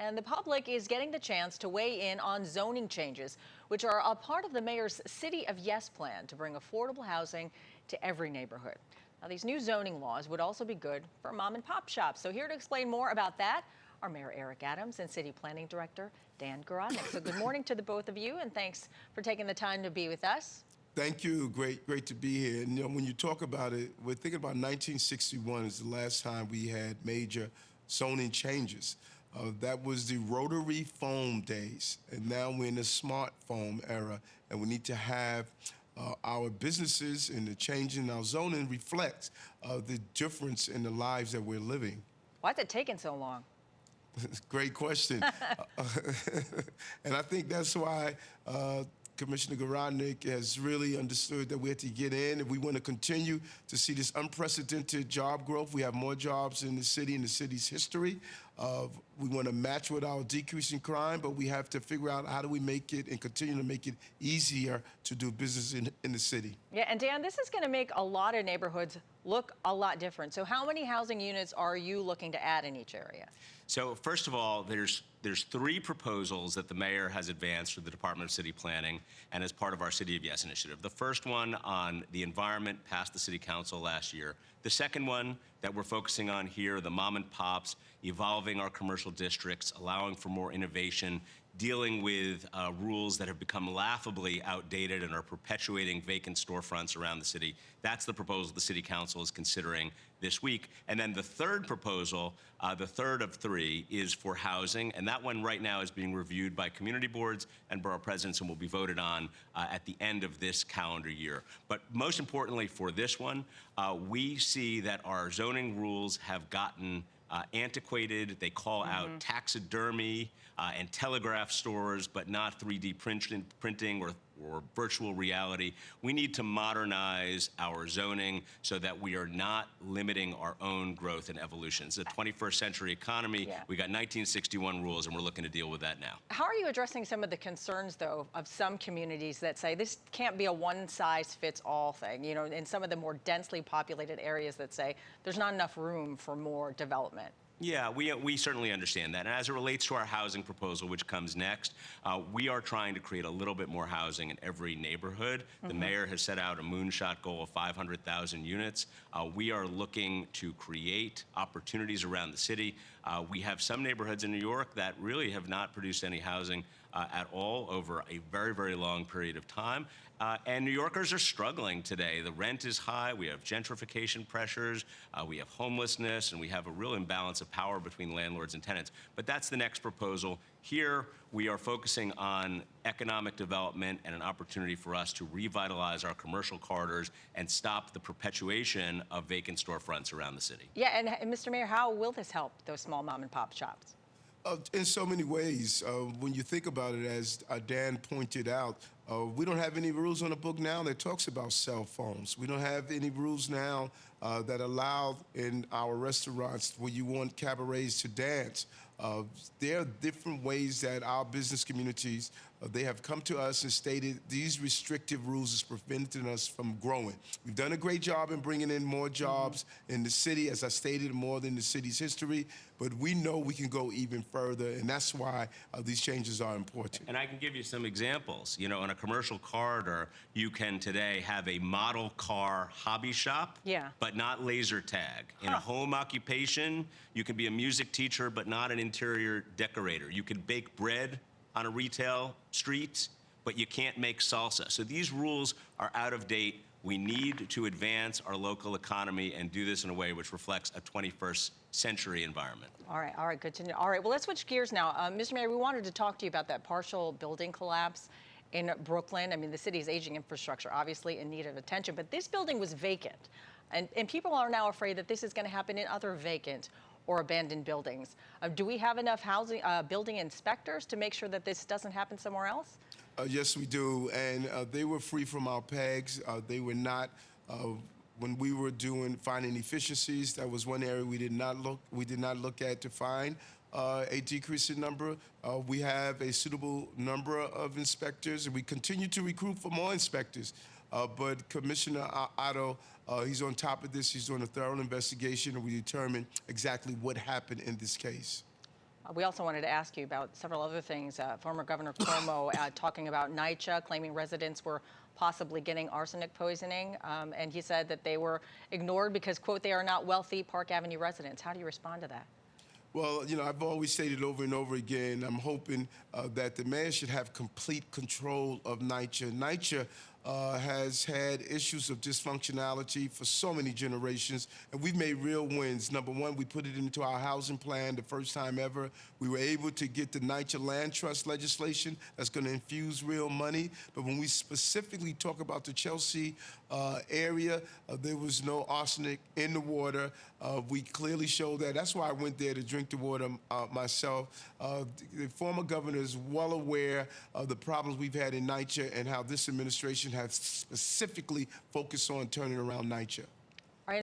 and the public is getting the chance to weigh in on zoning changes, which are a part of the mayor's City of Yes plan to bring affordable housing to every neighborhood. Now, these new zoning laws would also be good for mom and pop shops. So here to explain more about that are Mayor Eric Adams and City Planning Director Dan Garodnick. So good morning to the both of you, and thanks for taking the time to be with us. Thank you. Great to be here. And when you talk about it, we're thinking about 1961 is the last time we had major zoning changes. That was the rotary phone days, and now we're in the smartphone era, and we need to have our businesses and the change in our zoning reflect the difference in the lives that we're living. Why's it taking so long? Great question. And I think that's why Commissioner Garodnick has really understood that we have to get in. If we want to continue to see this unprecedented job growth, we have more jobs in the city, in the city's history. We want to match with our decreasing crime, but we have to figure out how do we make it and continue to make it easier to do business in the city. Yeah, and Dan, this is going to make a lot of neighborhoods look a lot different. So how many housing units are you looking to add in each area? So first of all, there's three proposals that the mayor has advanced through the Department of City Planning and as part of our City of Yes initiative. The first one on the environment passed the City Council last year. The second one that we're focusing on here, the mom and pops, evolving our commercial districts, allowing for more innovation, dealing with rules that have become laughably outdated and are perpetuating vacant storefronts around the city. That's the proposal the City Council is considering this week. And then the third proposal, the third of three, is for housing. And that one right now is being reviewed by community boards and borough presidents and will be voted on at the end of this calendar year. But most importantly for this one, we see that our zoning rules have gotten antiquated. They call out taxidermy and telegraph stores, but not 3D printing or virtual reality. We need to modernize our zoning so that we are not limiting our own growth and evolution. It's a 21st century economy. Yeah. We got 1961 rules, and we're looking to deal with that now. How are you addressing some of the concerns, though, of some communities that say this can't be a one-size-fits-all thing? You know, in some of the more densely populated areas that say there's not enough room for more development. Yeah, we certainly understand that. And as it relates to our housing proposal, which comes next, we are trying to create a little bit more housing in every neighborhood. The mayor has set out a moonshot goal of 500,000 units. We are looking to create opportunities around the city. We have some neighborhoods in New York that really have not produced any housing at all over a very, very long period of time. And New Yorkers are struggling today. The rent is high, we have gentrification pressures, we have homelessness, and we have a real imbalance of power between landlords and tenants. But that's the next proposal. Here, we are focusing on economic development and an opportunity for us to revitalize our commercial corridors and stop the perpetuation of vacant storefronts around the city. Yeah, and Mr. Mayor, how will this help those small mom and pop shops? In so many ways. When you think about it, as Dan pointed out, we don't have any rules on the book now that talks about cell phones. We don't have any rules now that allow in our restaurants where you want cabarets to dance. There are different ways that our business communities, they have come to us and stated these restrictive rules is preventing us from growing. We've done a great job in bringing in more jobs in the city, as I stated, more than the city's history, but we know we can go even further, and that's why these changes are important. And I can give you some examples. You know, in a commercial corridor, you can today have a model car hobby shop, but not laser tag. In a home occupation, you can be a music teacher, but not an interior decorator. You can bake bread on a retail street, but you can't make salsa. So these rules are out of date. We need to advance our local economy and do this in a way which reflects a 21st century environment. All right, good to know. All right, well, let's switch gears now. Mr. Mayor, we wanted to talk to you about that partial building collapse in Brooklyn. I mean, the city's aging infrastructure, obviously in need of attention, but this building was vacant. And people are now afraid that this is going to happen in other vacant or abandoned buildings. Do we have enough housing building inspectors to make sure that this doesn't happen somewhere else? Yes, we do, and they were free from our pegs. They were not. When we were finding efficiencies, that was one area we did not look at to find a decrease in number. We have a suitable number of inspectors, and we continue to recruit for more inspectors. But Commissioner Otto, he's on top of this. He's doing a thorough investigation, and we determine exactly what happened in this case. We also wanted to ask you about several other things. Former Governor Cuomo talking about NYCHA, claiming residents were possibly getting arsenic poisoning, and he said that they were ignored because, quote, they are not wealthy Park Avenue residents. How do you respond to that? Well, I've always stated over and over again, I'm hoping that the mayor should have complete control of NYCHA. NYCHA has had issues of dysfunctionality for so many generations, and we've made real wins. Number one, we put it into our housing plan the first time ever. We were able to get the NYCHA land trust legislation that's going to infuse real money. But when we specifically talk about the Chelsea area, there was no arsenic in the water. We clearly showed that. That's why I went there to drink the water myself. The former governor is well aware of the problems we've had in NYCHA and how this administration has specifically focused on turning around NYCHA.